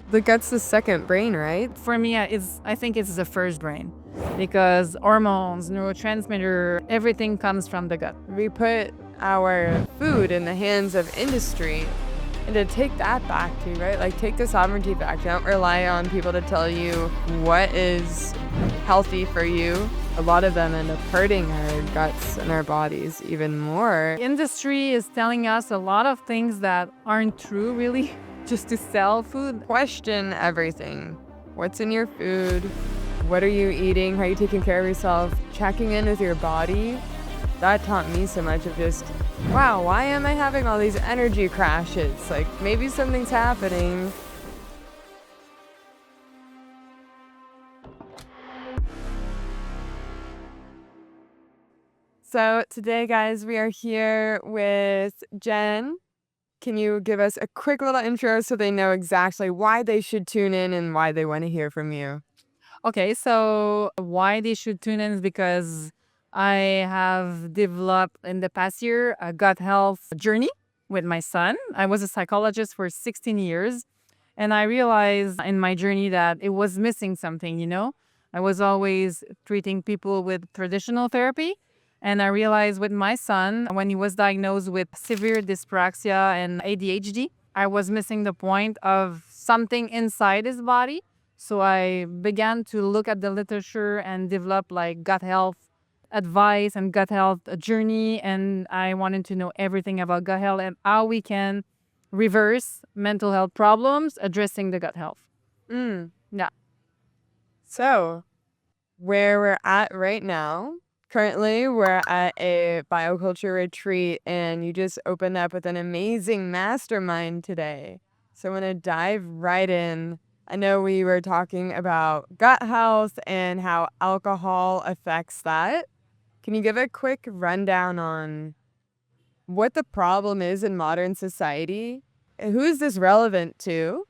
The gut's the second brain, right? For me, I think it's the first brain because hormones, neurotransmitter, everything comes from the gut. We put our food in the hands of industry, and to take that back to, right? Like, take the sovereignty back. Don't rely on people to tell you what is healthy for you. A lot of them end up hurting our guts and our bodies even more. Industry is telling us a lot of things that aren't true, really, just to sell food. Question everything. What's in your food? What are you eating? How are you taking care of yourself? Checking in with your body. That taught me so much of just, wow, why am I having all these energy crashes? Like, maybe something's happening. So today, guys, we are here with Jen. Can you give us a quick little intro so they know exactly why they should tune in and why they want to hear from you? Okay, so why they should tune in is because I have developed in the past year a gut health journey with my son. I was a psychologist for 16 years, and I realized in my journey that it was missing something. I was always treating people with traditional therapy. And I realized with my son, when he was diagnosed with severe dyspraxia and ADHD, I was missing the point of something inside his body. So I began to look at the literature and develop like gut health advice and gut health journey. And I wanted to know everything about gut health and how we can reverse mental health problems addressing the gut health. Yeah. So, where we're at right now, currently, we're at a bioculture retreat, and you just opened up with an amazing mastermind today. So, I want to dive right in. I know we were talking about gut health and how alcohol affects that. Can you give a quick rundown on what the problem is in modern society? Who is this relevant to?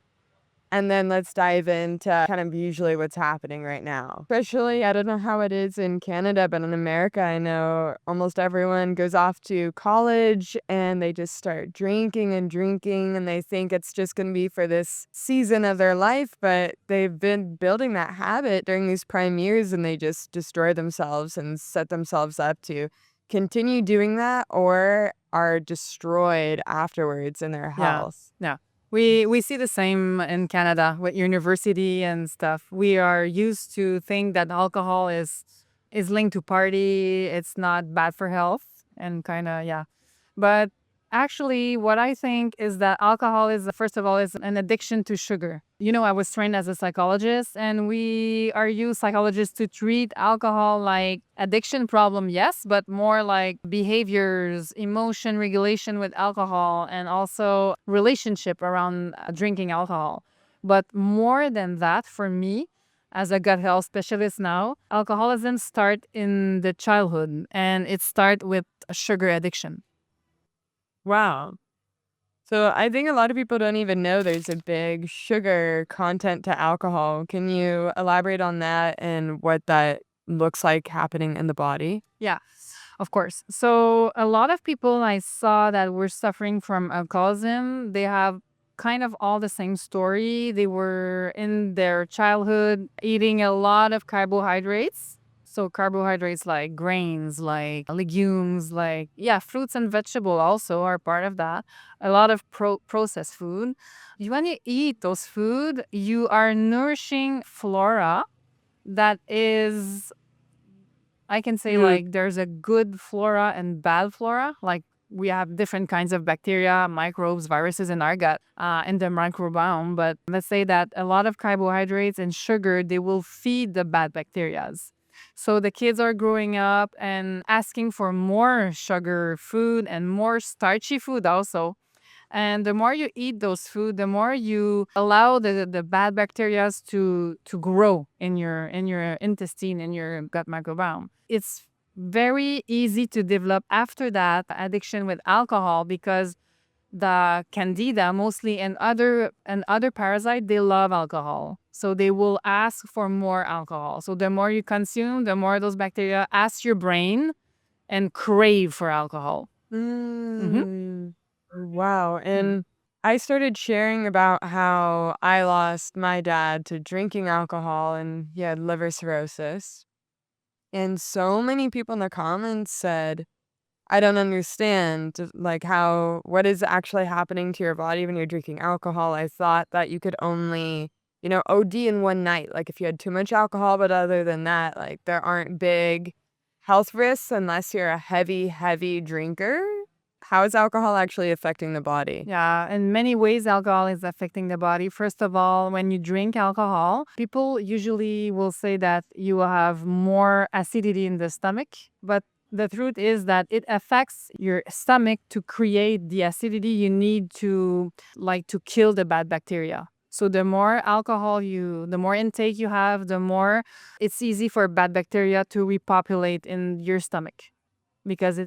And then let's dive into kind of usually what's happening right now. Especially, I don't know how it is in Canada, but in America, I know almost everyone goes off to college and they just start drinking and drinking, and they think it's just going to be for this season of their life, but they've been building that habit during these prime years, and they just destroy themselves and set themselves up to continue doing that or are destroyed afterwards in their Yeah. health. Yeah. We see the same in Canada with university and stuff. We are used to think that alcohol is linked to party. It's not bad for health and kind of, yeah. But actually, what I think is that alcohol is, first of all, is an addiction to sugar. I was trained as a psychologist, and we are used psychologists to treat alcohol like addiction problem, yes, but more like behaviors, emotion regulation with alcohol, and also relationship around drinking alcohol. But more than that, for me, as a gut health specialist now, alcoholism start in the childhood, and it start with a sugar addiction. Wow. So I think a lot of people don't even know there's a big sugar content to alcohol. Can you elaborate on that and what that looks like happening in the body? Yeah, of course. So a lot of people I saw that were suffering from alcoholism, they have kind of all the same story. They were in their childhood eating a lot of carbohydrates. So carbohydrates like grains, like legumes, like, yeah, fruits and vegetables also are part of that. A lot of processed food. When you eat those food, you are nourishing flora that is, I can say, like, there's a good flora and bad flora. Like, we have different kinds of bacteria, microbes, viruses in our gut, in the microbiome. But let's say that a lot of carbohydrates and sugar, they will feed the bad bacteria. So the kids are growing up and asking for more sugar food and more starchy food also. And the more you eat those food, the more you allow the bad bacteria to grow in your intestine, in your gut microbiome. It's very easy to develop after that addiction with alcohol because the candida mostly and other parasite, they love alcohol. So they will ask for more alcohol. So the more you consume, the more those bacteria ask your brain and crave for alcohol. Mm. Wow. And I started sharing about how I lost my dad to drinking alcohol and he had liver cirrhosis. And so many people in the comments said, I don't understand, like, what is actually happening to your body when you're drinking alcohol. I thought that you could only, OD in one night, like if you had too much alcohol, but other than that, like, there aren't big health risks unless you're a heavy, heavy drinker. How is alcohol actually affecting the body? Yeah, in many ways, alcohol is affecting the body. First of all, when you drink alcohol, people usually will say that you will have more acidity in the stomach. But the truth is that it affects your stomach to create the acidity you need to kill the bad bacteria. So the more the more intake you have, the more it's easy for bad bacteria to repopulate in your stomach because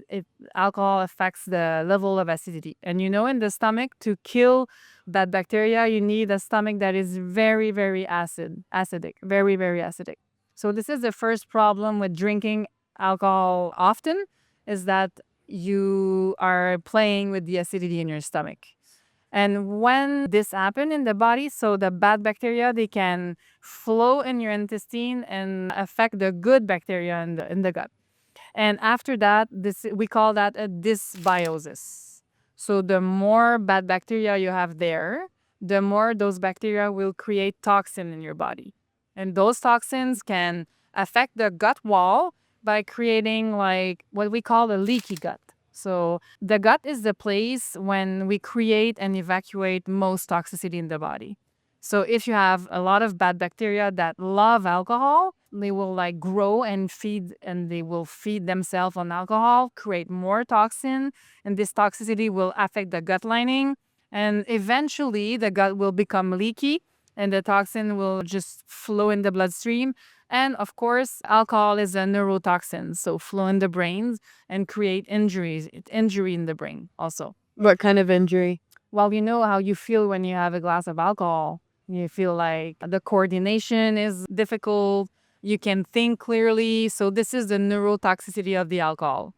alcohol affects the level of acidity. And in the stomach, to kill that bacteria, you need a stomach that is very, very acidic, very, very acidic. So this is the first problem with drinking alcohol often, is that you are playing with the acidity in your stomach. And when this happens in the body, so the bad bacteria, they can flow in your intestine and affect the good bacteria in the gut. And after that, we call that a dysbiosis. So the more bad bacteria you have there, the more those bacteria will create toxin in your body. And those toxins can affect the gut wall by creating like what we call a leaky gut. So the gut is the place when we create and evacuate most toxicity in the body. So if you have a lot of bad bacteria that love alcohol, they will like grow and they will feed themselves on alcohol, create more toxin, and this toxicity will affect the gut lining. And eventually the gut will become leaky and the toxin will just flow in the bloodstream. And of course, alcohol is a neurotoxin, so flow in the brains and create injury in the brain also. What kind of injury? Well, you know how you feel when you have a glass of alcohol. You feel like the coordination is difficult. You can think clearly. So this is the neurotoxicity of the alcohol.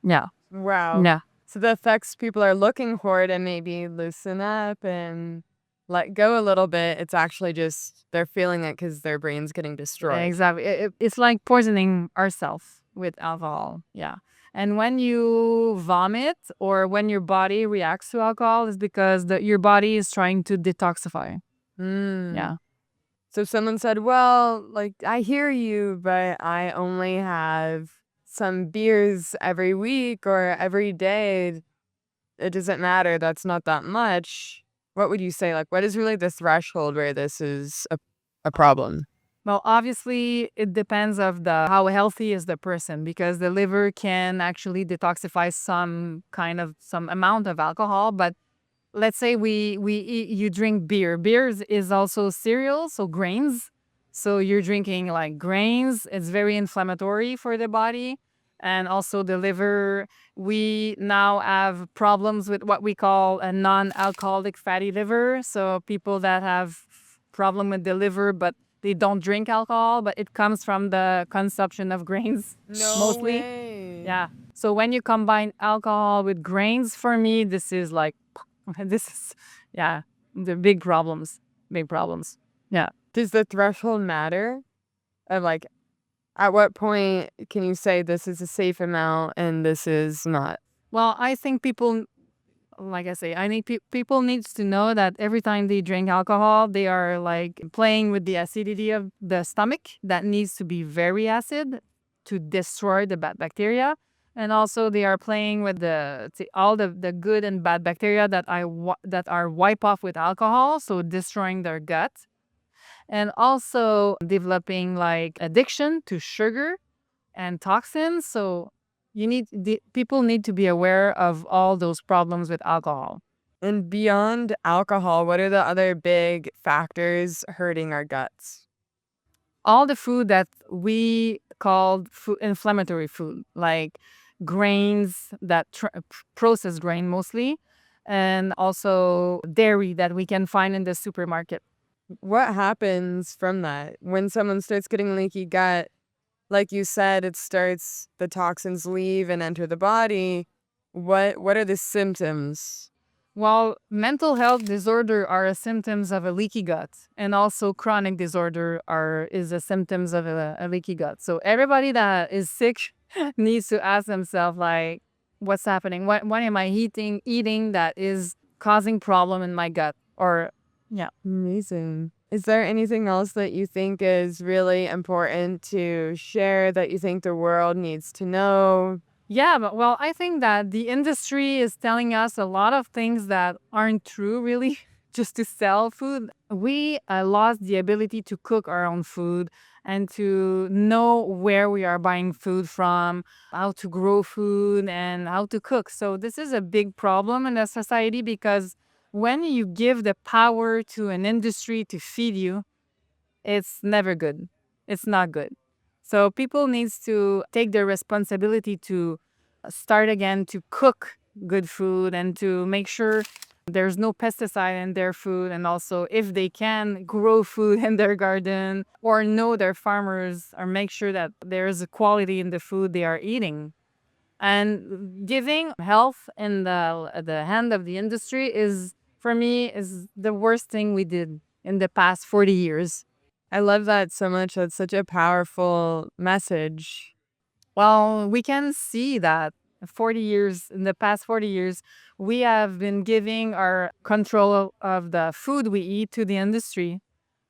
Yeah. Wow. Yeah. So the effects people are looking for to maybe loosen up and let go a little bit, it's actually just they're feeling it because their brain's getting destroyed. Exactly. It's like poisoning ourselves with alcohol. Yeah. And when you vomit or when your body reacts to alcohol, is because your body is trying to detoxify. Yeah. So someone said, well, like, I hear you, but I only have some beers every week or every day. It doesn't matter. That's not that much. What would you say? Like, what is really the threshold where this is a problem? Well, obviously, it depends of how healthy is the person, because the liver can actually detoxify some amount of alcohol. But let's say you drink beer. Beer is also cereal, so grains. So you're drinking like grains. It's very inflammatory for the body. And also the liver, we now have problems with what we call a non-alcoholic fatty liver. So people that have problem with the liver, but they don't drink alcohol, but it comes from the consumption of grains mostly. Way. Yeah. So when you combine alcohol with grains, for me, this is like, yeah, the big problems. Big problems. Yeah. Does the threshold matter? Of like, at what point can you say this is a safe amount and this is not? Well, I think people, like I say, people needs to know that every time they drink alcohol, they are like playing with the acidity of the stomach that needs to be very acid to destroy the bad bacteria. And also they are playing with all the good and bad bacteria that are wiped off with alcohol, so destroying their gut. And also developing like addiction to sugar and toxins. So people need to be aware of all those problems with alcohol. And beyond alcohol, what are the other big factors hurting our guts? All the food that we called inflammatory food, like grains, processed grain mostly, and also dairy that we can find in the supermarket. What happens from that? When someone starts getting leaky gut, like you said, the toxins leave and enter the body. What are the symptoms? Well, mental health disorder are a symptoms of a leaky gut, and also chronic disorder is a symptoms of a leaky gut. So everybody that is sick needs to ask themselves like, what's happening? What am I eating that is causing problem in my gut? Or yeah. Amazing. Is there anything else that you think is really important to share that you think the world needs to know? Yeah, but well, I think that the industry is telling us a lot of things that aren't true, really, just to sell food. We lost the ability to cook our own food and to know where we are buying food from, how to grow food, and how to cook. So, this is a big problem in the society because when you give the power to an industry to feed you, it's never good. It's not good. So people needs to take their responsibility to start again to cook good food and to make sure there's no pesticide in their food, and also if they can grow food in their garden or know their farmers or make sure that there's a quality in the food they are eating. And giving health in the hand of the industry is, for me, is the worst thing we did in the past 40 years. I love that so much. That's such a powerful message. Well, we can see that 40 years, in the past 40 years, we have been giving our control of the food we eat to the industry.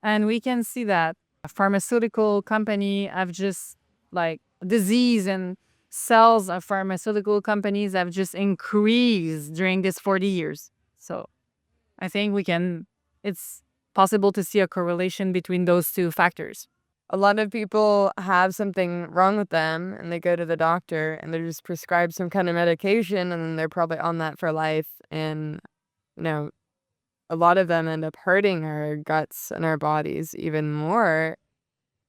And we can see that a pharmaceutical company have just like disease and sales of pharmaceutical companies have just increased during this 40 years. So I think it's possible to see a correlation between those two factors. A lot of people have something wrong with them and they go to the doctor and they're just prescribed some kind of medication and then they're probably on that for life. And, you know, a lot of them end up hurting our guts and our bodies even more.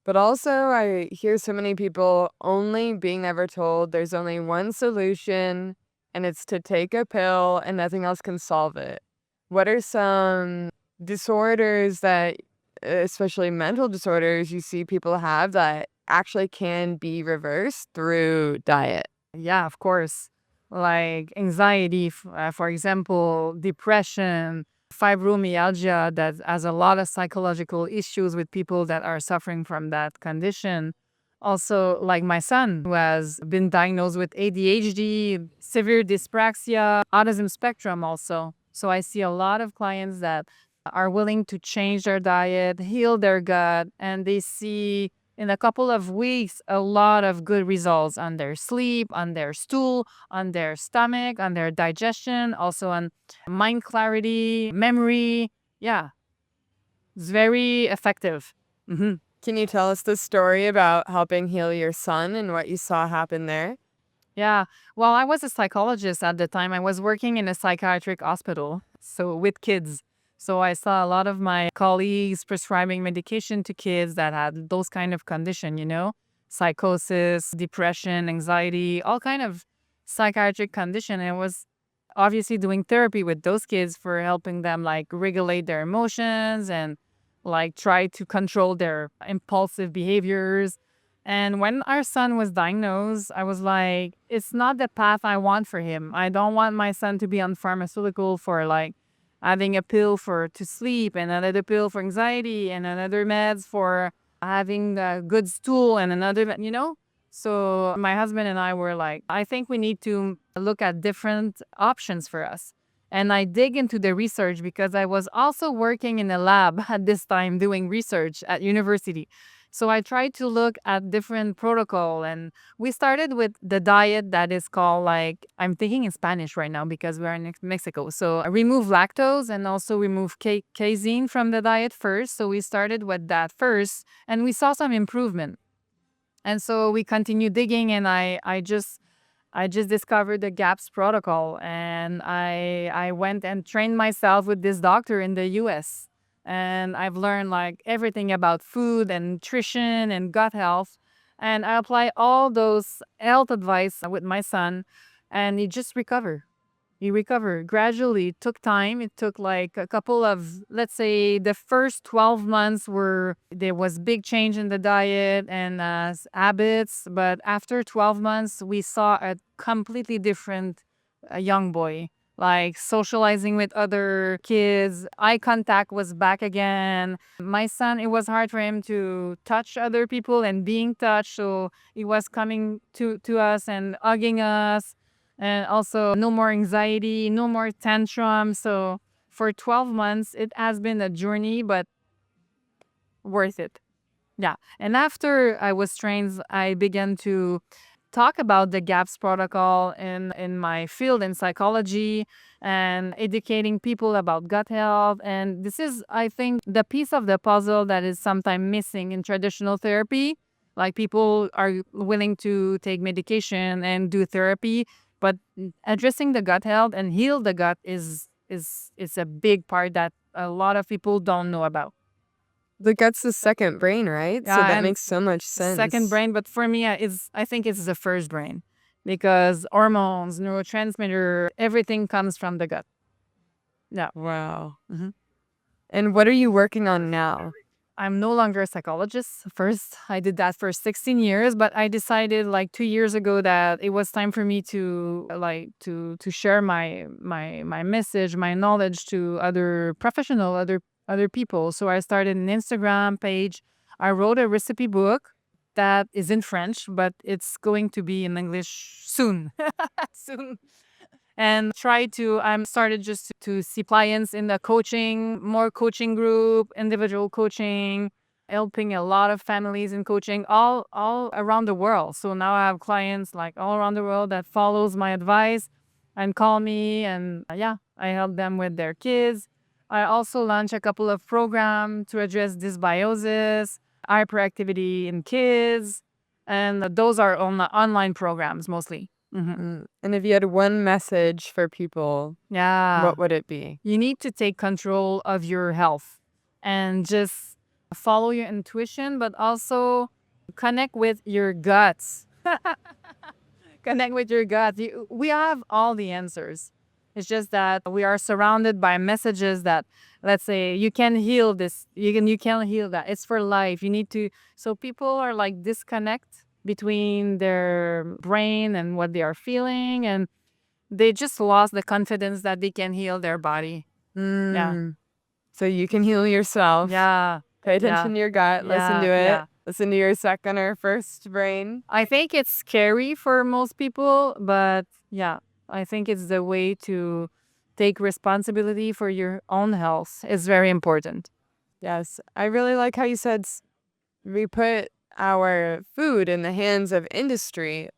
But also, I hear so many people only being ever told there's only one solution and it's to take a pill and nothing else can solve it. What are some disorders that, especially mental disorders, you see people have that actually can be reversed through diet? Yeah, of course. Like anxiety, for example, depression, fibromyalgia, that has a lot of psychological issues with people that are suffering from that condition. Also, like my son, who has been diagnosed with ADHD, severe dyspraxia, autism spectrum, also. So I see a lot of clients that are willing to change their diet, heal their gut, and they see in a couple of weeks a lot of good results on their sleep, on their stool, on their stomach, on their digestion, also on mind clarity, memory. Yeah, it's very effective. Hmm. Can you tell us the story about helping heal your son and what you saw happen there? Yeah. Well, I was a psychologist at the time. I was working in a psychiatric hospital, so with kids. So I saw a lot of my colleagues prescribing medication to kids that had those kind of condition, psychosis, depression, anxiety, all kind of psychiatric condition. And I was obviously doing therapy with those kids for helping them like regulate their emotions and like try to control their impulsive behaviors. And when our son was diagnosed, I was like, it's not the path I want for him. I don't want my son to be on pharmaceutical for like having a pill for to sleep and another pill for anxiety and another meds for having a good stool and another. So my husband and I were like, I think we need to look at different options for us. And I dig into the research because I was also working in a lab at this time doing research at university. So I tried to look at different protocol, and we started with the diet that is called, like, I'm thinking in Spanish right now because we're in Mexico. So I remove lactose and also remove casein from the diet first. So we started with that first and we saw some improvement. And so we continued digging, and I just discovered the GAPS protocol, and I went and trained myself with this doctor in the US. And I've learned like everything about food and nutrition and gut health. And I apply all those health advice with my son, and he just recovered. He recovered gradually. It took time. It took like a couple of, let's say, the first 12 months where there was big change in the diet and habits. But after 12 months, we saw a completely different young boy. like socializing with other kids. Eye contact was back again. My son, it was hard for him to touch other people and being touched. So he was coming to us and hugging us. And also, no more anxiety, no more tantrum. So for 12 months, it has been a journey, but worth it. Yeah. And after I was trained, I began to talk about the GAPS protocol in my field in psychology and educating people about gut health. And this is, I think, the piece of the puzzle that is sometimes missing in traditional therapy. Like people are willing to take medication and do therapy, but addressing the gut health and heal the gut is a big part that a lot of people don't know about. The gut's the second brain, right? So Yeah, that and makes so much second sense. brain, but for me, I think it's the first brain because hormones, neurotransmitter, everything comes from the gut. Yeah. Wow. Mhm. And what are you working on now? I'm no longer a psychologist. First, I did that for 16 years, but I decided like 2 years ago that it was time for me to to share my message, my knowledge to other professional, other people. So I started an Instagram page. I wrote a recipe book that is in French, but it's going to be in English soon. Soon. And I'm started just to see clients in the coaching, more coaching group, individual coaching, helping a lot of families in coaching all around the world. So now I have clients like all around the world that follows my advice and call me, and yeah, I help them with their kids. I also launch a couple of programs to address dysbiosis, hyperactivity in kids, and those are online programs mostly. And if you had one message for people, Yeah. what would it be? You need to take control of your health and just follow your intuition, but also connect with your guts. Connect with your gut. We have all the answers. It's just that we are surrounded by messages that, let's say, you can heal this, you can heal that. It's for life. You need to. So people are like disconnect between their brain and what they are feeling, and they just lost the confidence that they can heal their body. Yeah. Mm. So you can heal yourself. Yeah. Pay Yeah. attention to your gut. Listen to Yeah. it. Yeah. Listen to your second or first brain. I think it's scary for most people, but yeah, I think it's the way to take responsibility for your own health is very important. Yes. I really like how you said we put our food in the hands of industry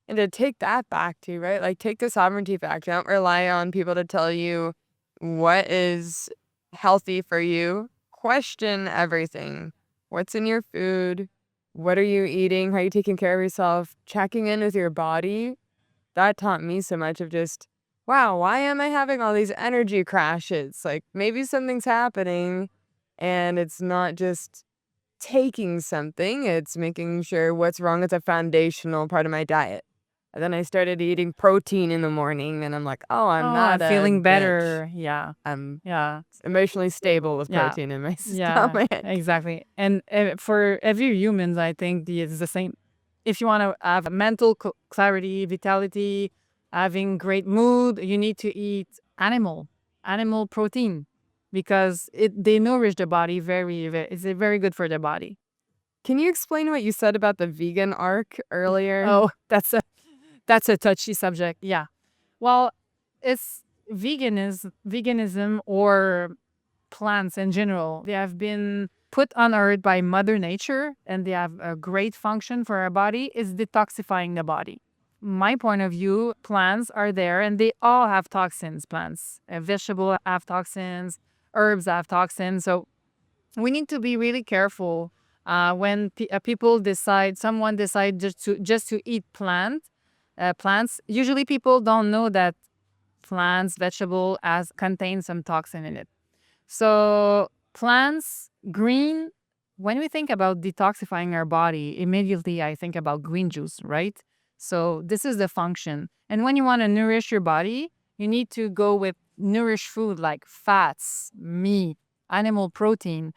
and to take that back to, right? Like take the sovereignty back. Don't rely on people to tell you what is healthy for you. Question everything. What's in your food? What are you eating? How are you taking care of yourself? Checking in with your body. That taught me so much of just, wow, why am I having all these energy crashes? Like maybe something's happening and it's not just taking something, it's making sure what's wrong with a foundational part of my diet. And then I started eating protein in the morning and I'm like, oh, I'm Oh, I'm not a feeling bitch. better. Yeah. I'm Yeah. emotionally stable with Yeah. protein in my Yeah. stomach. Exactly. And for every human, I think it's the same. If you want to have mental clarity, vitality, having great mood, you need to eat animal protein because they nourish the body it's very good for the body. Can you explain what you said about the vegan arc earlier? Oh, that's a touchy subject. Yeah. Well, it's veganism or plants in general. They have been put on earth by Mother Nature and they have a great function for our body is detoxifying the body. My point of view, plants are there and they all have toxins, plants. Vegetable have toxins, herbs have toxins. So we need to be really careful when someone decide just to eat plants. Usually people don't know that plants, vegetable as contain some toxin in it. So plants, green, when we think about detoxifying our body, immediately I think about green juice, right? So this is the function. And when you want to nourish your body, you need to go with nourished food like fats, meat, animal protein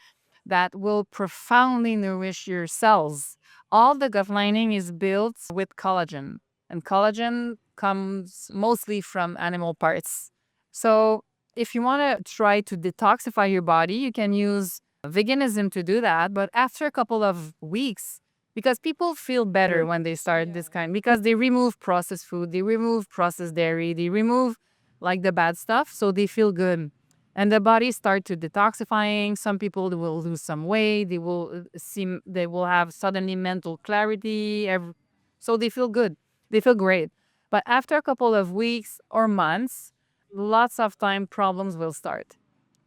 that will profoundly nourish your cells. All the gut lining is built with collagen, and collagen comes mostly from animal parts. So if you want to try to detoxify your body, you can use veganism to do that. But after a couple of weeks, because people feel better when they start this kind, because they remove processed food, they remove processed dairy, they remove like the bad stuff, so they feel good. And the body start to detoxifying. Some people will lose some weight. They will have suddenly mental clarity. So they feel good. They feel great. But after a couple of weeks or months, lots of time problems will start.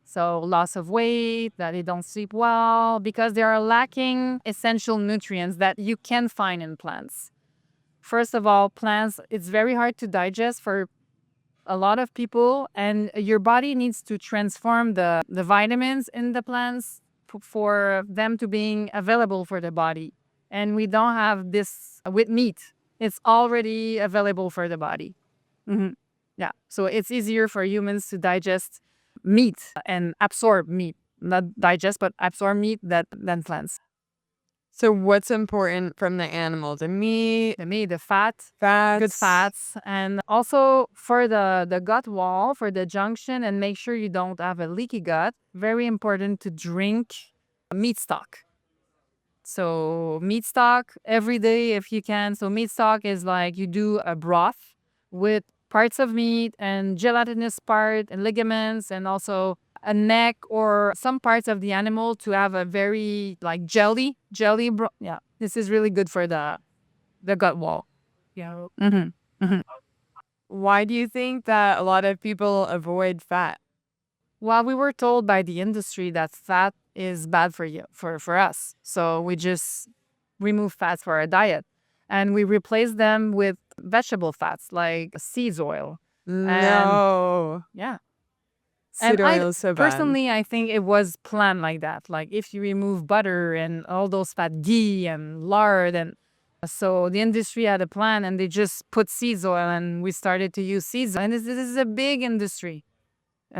So loss of weight, that they don't sleep well, because they are lacking essential nutrients that you can find in plants. First of all, plants, it's very hard to digest for a lot of people, and your body needs to transform the vitamins in the plants for them to being available for the body. And we don't have this with meat. It's already available for the body. Mhm. Yeah. So it's easier for humans to digest meat and absorb meat, not digest, but absorb meat than plants. So what's important from the animal? The meat, The fat, good fats. fats, and also for the gut wall, for the junction, and make sure you don't have a leaky gut. Very important to drink meat stock. So meat stock every day if you can. So meat stock is like you do a broth with parts of meat and gelatinous part and ligaments and also a neck or some parts of the animal to have a very like jelly broth. Yeah, this is really good for the gut wall. Yeah. Why do you think that a lot of people avoid fat? Well, we were told by the industry that fat is bad for you, for us. So we just remove fats for our diet. And we replace them with vegetable fats like seeds oil. And No. yeah. And Seed oil is so bad. personally, I think it was planned like that. Like if you remove butter and all those fat, ghee and lard, and so the industry had a plan and they just put seeds oil and we started to use seeds oil. And this is a big industry,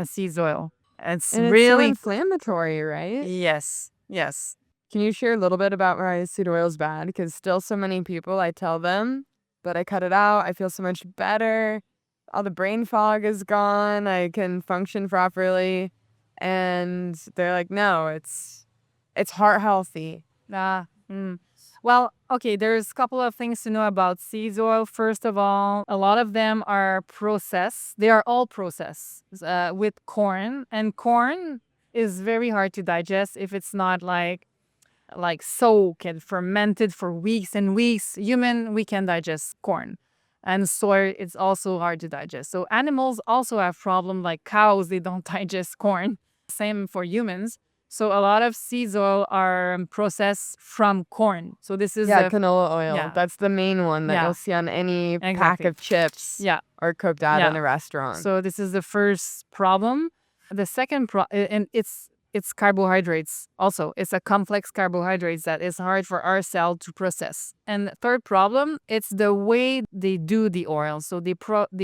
seeds oil. It's And it's so really, inflammatory, right? yes, yes. Can you share a little bit about why seed oil is bad? Because still so many people, I tell them, but I cut it out. I feel so much better. All the brain fog is gone. I can function properly. And they're like, no, it's heart healthy. Ah, Well, okay, there's a couple of things to know about seeds oil. First of all, a lot of them are processed. They are all processed with corn, and corn is very hard to digest if it's not like soaked and fermented for weeks and weeks. We can digest corn. And soy, it's also hard to digest. So animals also have problem like cows, they don't digest corn. Same for humans. So a lot of seeds oil are processed from corn. So this is Yeah, canola oil. yeah. That's the main one that Yeah. you'll see on any pack Exactly. of chips Yeah. or cooked out Yeah. in a restaurant. So this is the first problem. The second and it's carbohydrates also. It's a complex carbohydrates that is hard for our cell to process. And the third problem, it's the way they do the oil. So they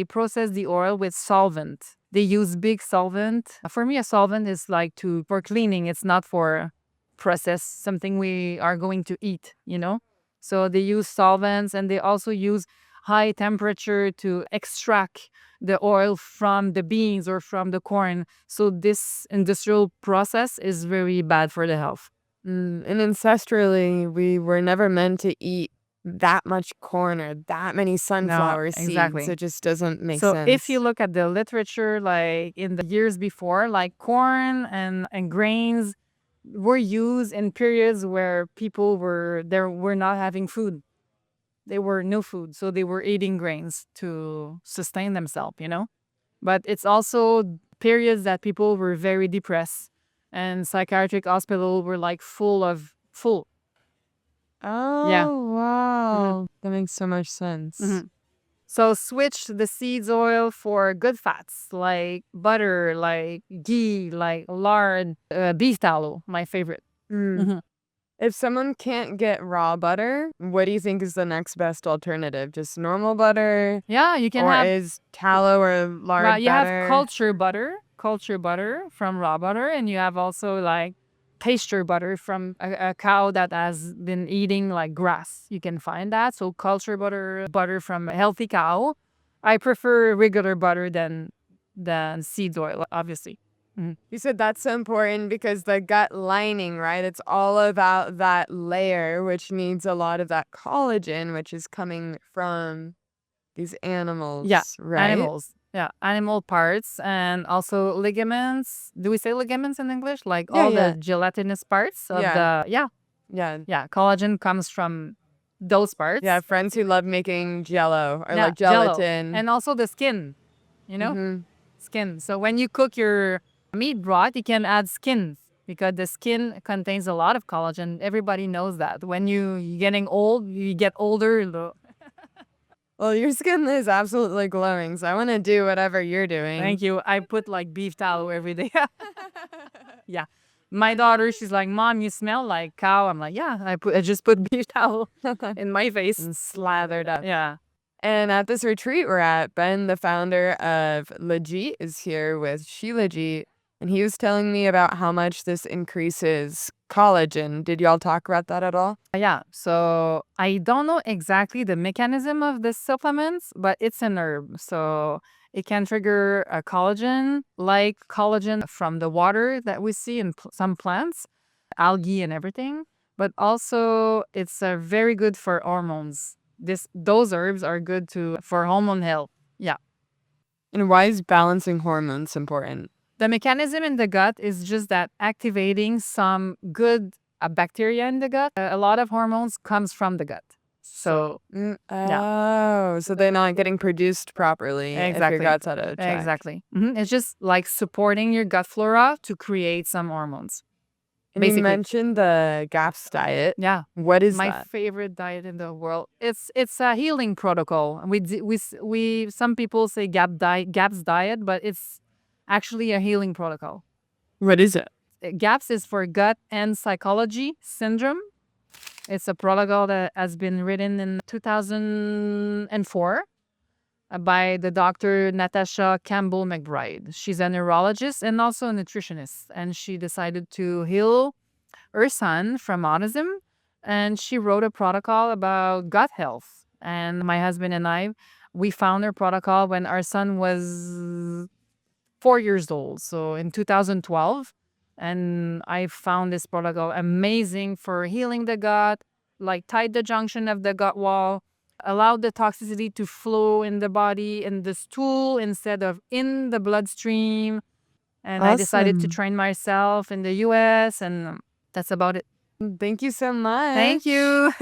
process the oil with solvent. They use big solvent. For me, a solvent is like for cleaning. It's not for process something we are going to eat, you know? So they use solvents and they also use high temperature to extract the oil from the beans or from the corn. So this industrial process is very bad for the health. And ancestrally, we were never meant to eat that much corn or that many sunflower seeds. exactly. It just doesn't make So sense. if you look at the literature, like in the years before, like corn and grains were used in periods where people were not having food. They were no food, so they were eating grains to sustain themselves, you know? But it's also periods that people were very depressed and psychiatric hospitals were like full. Yeah. Oh, wow. That makes so much sense. So switch the seeds oil for good fats like butter, like ghee, like lard, beef tallow, my favorite. If someone can't get raw butter, what do you think is the next best alternative? Just normal butter? Yeah, you can Or have is tallow or lard you have better? culture butter from raw butter, and you have also like pasture butter from a cow that has been eating like grass. You can find that. So culture butter from a healthy cow. I prefer regular butter than than seed oil, obviously. You said that's so important because the gut lining, right? It's all about that layer, which needs a lot of that collagen, which is coming from these Yeah, animals, right? animals. Yeah, animal parts and also ligaments. Do we say ligaments in English? Like Yeah, all the yeah, gelatinous parts of yeah, the, yeah, yeah. yeah. Collagen comes from those parts. Yeah, friends who love making jello or Yeah, like jello. gelatin. And also the skin, you know? Mm-hmm. Skin. So when you cook your meat broth, you can add skin because the skin contains a lot of collagen. Everybody knows that. When you're getting old, you get older. Well, your skin is absolutely glowing, so I want to do whatever you're doing. Thank you. I put like beef tallow every day. Yeah. My daughter, she's like, Mom, you smell like cow. I'm like, yeah, I just put beef tallow in my face. And slathered up. Yeah. And at this retreat we're at, Ben, the founder of Shilajit, is here with Shilajit, and he was telling me about how much this increases collagen. Did y'all talk about that at all? Yeah. So I don't know exactly the mechanism of this supplements, but it's an herb. So it can trigger a collagen, like collagen from the water that we see in some plants, algae and everything. But also it's very good for hormones. Those herbs are good for hormone health. Yeah. And why is balancing hormones important? The mechanism in the gut is just that activating some good bacteria in the gut. A lot of hormones comes from the gut. So yeah, Oh, so they're not getting produced properly if your exactly. gut's out of track. Exactly. It's just like supporting your gut flora to create some hormones. And you Basically. mentioned the GAPS diet. Yeah. What is My that? favorite diet in the world. It's a healing protocol. We some people say GAPS diet, but it's actually a healing protocol. What is it? GAPS is for gut and psychology syndrome. It's a protocol that has been written in 2004 by the Dr. Natasha Campbell McBride. She's a neurologist and also a nutritionist, and she decided to heal her son from autism, and she wrote a protocol about gut health. And my husband and I, we found her protocol when our son was 4 years old, so in 2012. And I found this protocol amazing for healing the gut, like tight the junction of the gut wall, allowed the toxicity to flow in the body, in the stool instead of in the bloodstream. And I decided to Awesome. train myself in the US, and that's about it. Thank you so much. Thank you.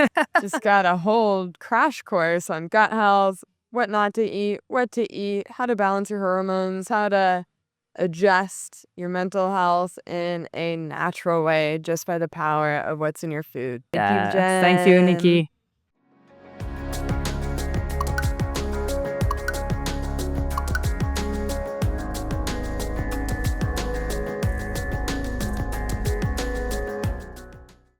Just got a whole crash course on gut health, what not to eat, what to eat, how to balance your hormones, how to adjust your mental health in a natural way just by the power of what's in your food. Thank you, Jen. Thank you, Nikki.